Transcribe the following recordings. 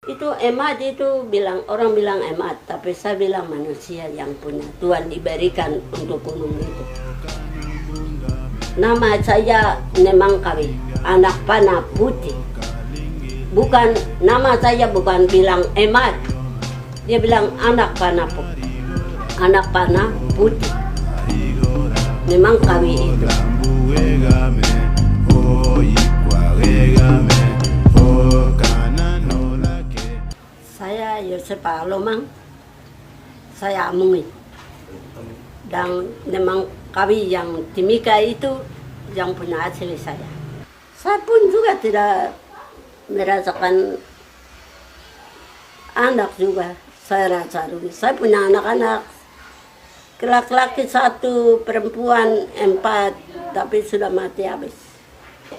Itu emat itu bilang, orang bilang emat, tapi saya bilang manusia yang punya Tuhan diberikan untuk gunung itu. Nama saya Nemang Kawi, anak panah putih. Bukan, nama saya bukan bilang emat, dia bilang anak panah putih. Anak panah putih. Nemang Kawi itu. Saya Yosep Alomang, saya Amungin. Dan Nemang Kawi yang Timika itu yang punya asli saya. Saya pun juga tidak merasakan anak juga. Saya rasa dulu. Saya punya anak-anak. Laki-laki 1, perempuan 4, tapi sudah mati habis.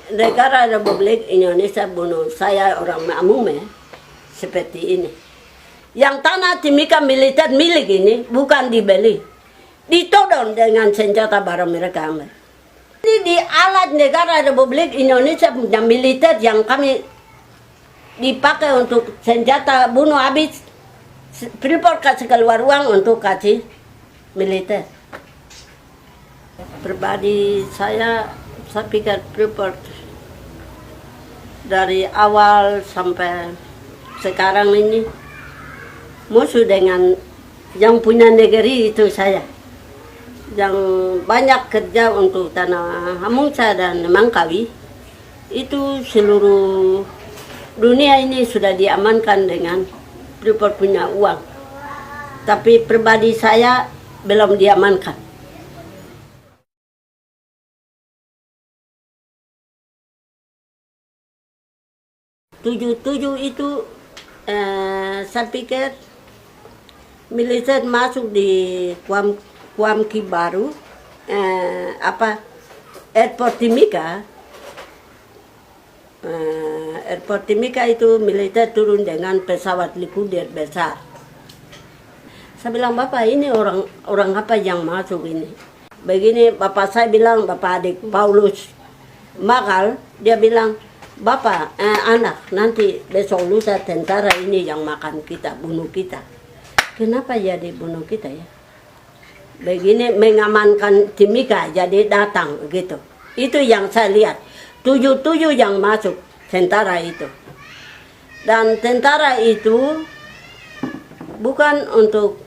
Negara Republik Indonesia bunuh saya orang Mamume seperti ini. Yang tanah Timika militer milik ini bukan dibeli, ditodong dengan senjata baru mereka ambil. Ini di alat negara Republik Indonesia punya militer yang kami dipakai untuk senjata bunuh habis. Freeport kasih keluar uang untuk kasih militer. Pribadi saya pikir Freeport dari awal sampai sekarang ini musuh dengan yang punya negeri itu saya. Yang banyak kerja untuk tanah Hamungsa dan Nemang Kawi itu seluruh dunia ini sudah diamankan dengan Freeport punya uang. Tapi pribadi saya belum diamankan. 77 itu saya pikir militer masuk di Kuamki baru, Airport Timika. Airport Timika itu militer turun dengan pesawat Likudir besar. Saya bilang, Bapak ini orang apa yang masuk ini? Begini Bapak saya bilang, Bapak adik Paulus Makal, dia bilang, Bapak, anak, nanti besok lusa tentara ini yang makan kita, bunuh kita. Kenapa jadi bunuh kita ya? Begini mengamankan Timika, jadi datang gitu. Itu yang saya lihat. 77 yang masuk tentara itu. Dan tentara itu bukan untuk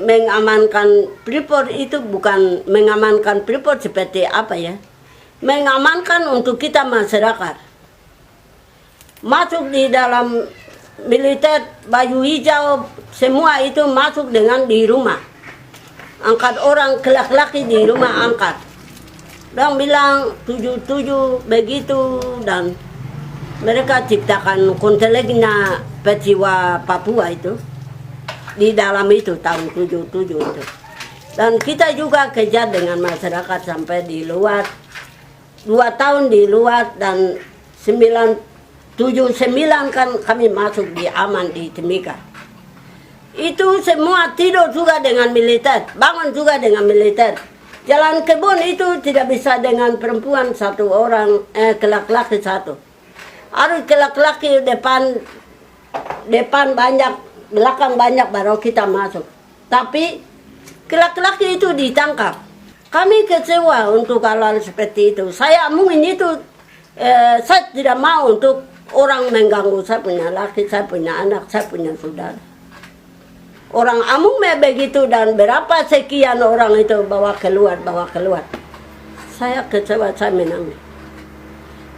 mengamankan Freeport, itu bukan mengamankan Freeport seperti apa ya? Mengamankan untuk kita masyarakat. Masuk di dalam militer baju hijau, semua itu masuk dengan di rumah. Angkat orang laki-laki di rumah angkat. Dan bilang 77 begitu, dan mereka ciptakan kontelegna peristiwa Papua itu di dalam itu tahun 77 itu. Dan kita juga kejar dengan masyarakat sampai di luar 2 tahun di luar, dan 79 kan kami masuk di aman di Timika. Itu semua tidur juga dengan militer, bangun juga dengan militer. Jalan kebun itu tidak bisa dengan perempuan 1 orang, laki-laki 1. Harus laki-laki depan banyak, belakang banyak baru kita masuk. Tapi laki-laki itu ditangkap. Kami kecewa untuk hal-hal seperti itu. Saya mungkin itu, saya tidak mau untuk orang mengganggu saya punya laki, saya punya anak, saya punya saudara. Orang Amung begitu, dan berapa sekian orang itu bawa keluar. Saya kecewa, saya menangis.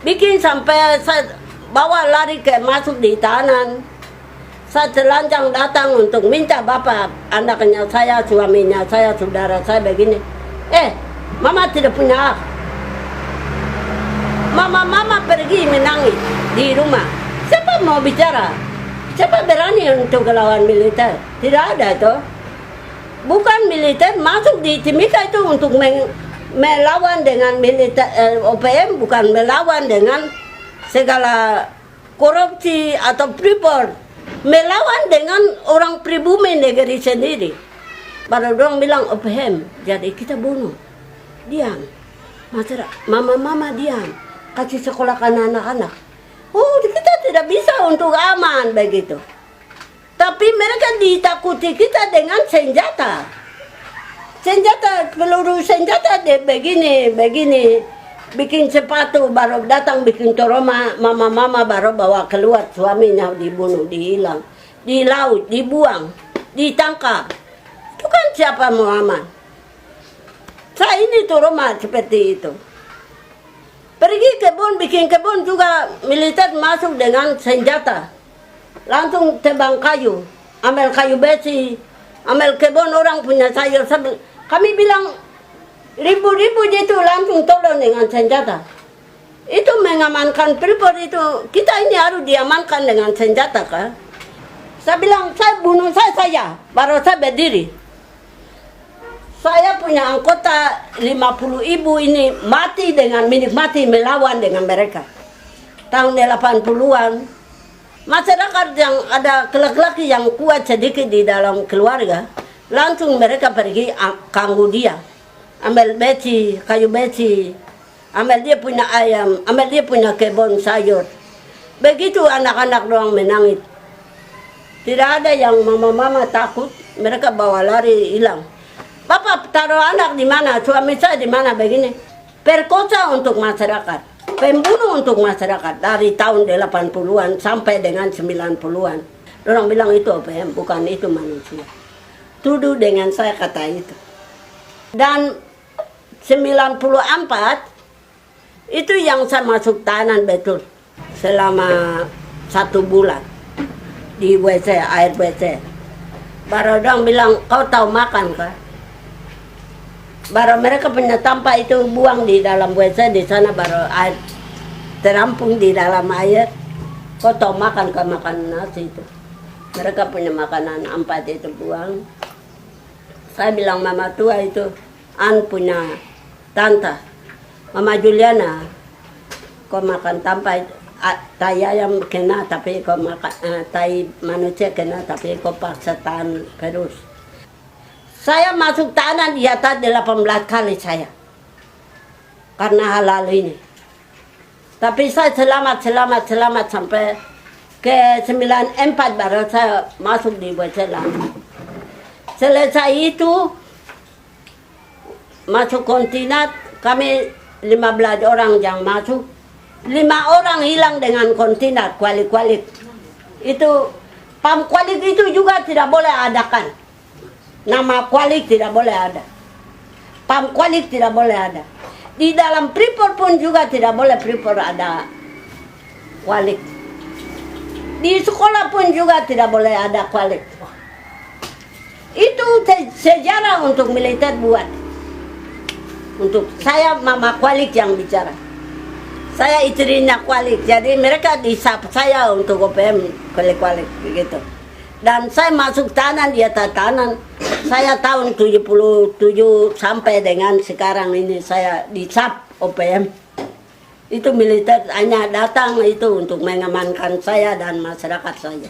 Bikin sampai saya bawa lari masuk di tahanan. Saya telanjang datang untuk minta Bapak, anaknya saya, suaminya saya, saudara saya begini. Mama tidak punya hak. Mama pergi menangis di rumah. Siapa mau bicara? Siapa berani untuk melawan militer? Tidak ada itu. Bukan militer masuk di Timika itu untuk melawan dengan militer OPM, bukan melawan dengan segala korupsi atau Freeport. Melawan dengan orang pribumi negeri sendiri. Baru orang bilang OPM, jadi kita bunuh. Diam. Mama diam. Kasih sekolahkan anak-anak. Oh, kita tidak bisa untuk aman begitu. Tapi mereka ditakuti kita dengan senjata. Senjata, peluru senjata deh begini. Bikin sepatu, baru datang bikin toroma, mama baru bawa keluar, suaminya dibunuh, dihilang. Di laut, dibuang, ditangkap. Itu kan siapa mau aman? Saya ini toroma seperti itu. Pergi kebun, bikin kebun juga militer masuk dengan senjata. Langsung tebang kayu, ambil kayu besi, ambil kebun orang punya sayur. Kami bilang ribu-ribu itu langsung tolong dengan senjata. Itu mengamankan Freeport itu, kita ini harus diamankan dengan senjata kan. Saya bilang, saya bunuh saya, baru saya berdiri. Saya punya anggota 50.000 ini mati dengan menikmati melawan dengan mereka. Tahun 80-an, masyarakat yang ada laki-laki yang kuat sedikit di dalam keluarga, langsung mereka pergi ganggu dia. Ambil besi, kayu besi, ambil dia punya ayam, ambil dia punya kebun sayur. Begitu anak-anak doang menangis. Tidak ada yang mama-mama takut, mereka bawa lari hilang. Bapak taruh anak di mana, suami saya di mana begini. Perkosa untuk masyarakat, pembunuh untuk masyarakat dari tahun 80-an sampai dengan 90-an. Orang bilang itu OPM, bukan itu manusia. Tuduh dengan saya kata itu. Dan 94 itu yang saya masuk tahanan betul selama 1 bulan di WC, air WC. Baru orang bilang, kau tahu makan kah? Baru mereka punya tanpa itu buang di dalam WC, di sana baru air terampung di dalam air. Kau tahu makan kah? Makan nasi itu. Mereka punya makanan 4 itu buang. Saya bilang mama tua itu, punya tante, Mama Juliana, kau makan tanpa tai ayam kena, tapi kau makan tai manusia kena, tapi kau paksa tahan terus. Saya masuk tahanan di atas 18 kali saya, karena halal ini. Tapi saya selamat sampai ke 94 baru saya masuk di WC lagi. Selesai itu masuk kontinat, kami 15 orang yang masuk, 5 orang hilang dengan kontinat kualik-kualik. Itu pam kualik itu juga tidak boleh adakan. Nama kualik tidak boleh ada. Pam kualik tidak boleh ada. Di dalam Freeport pun juga tidak boleh Freeport ada kualik. Di sekolah pun juga tidak boleh ada kualik. Itu sejarah untuk militer buat. Untuk saya mama kualik yang bicara. Saya istrinya kualik. Jadi mereka disap saya untuk OPM kualik-kualik begitu. Dan saya masuk tahanan di atas tahanan. Saya tahun 77 sampai dengan sekarang ini saya disap OPM. Itu militer hanya datang itu untuk mengamankan saya dan masyarakat saya.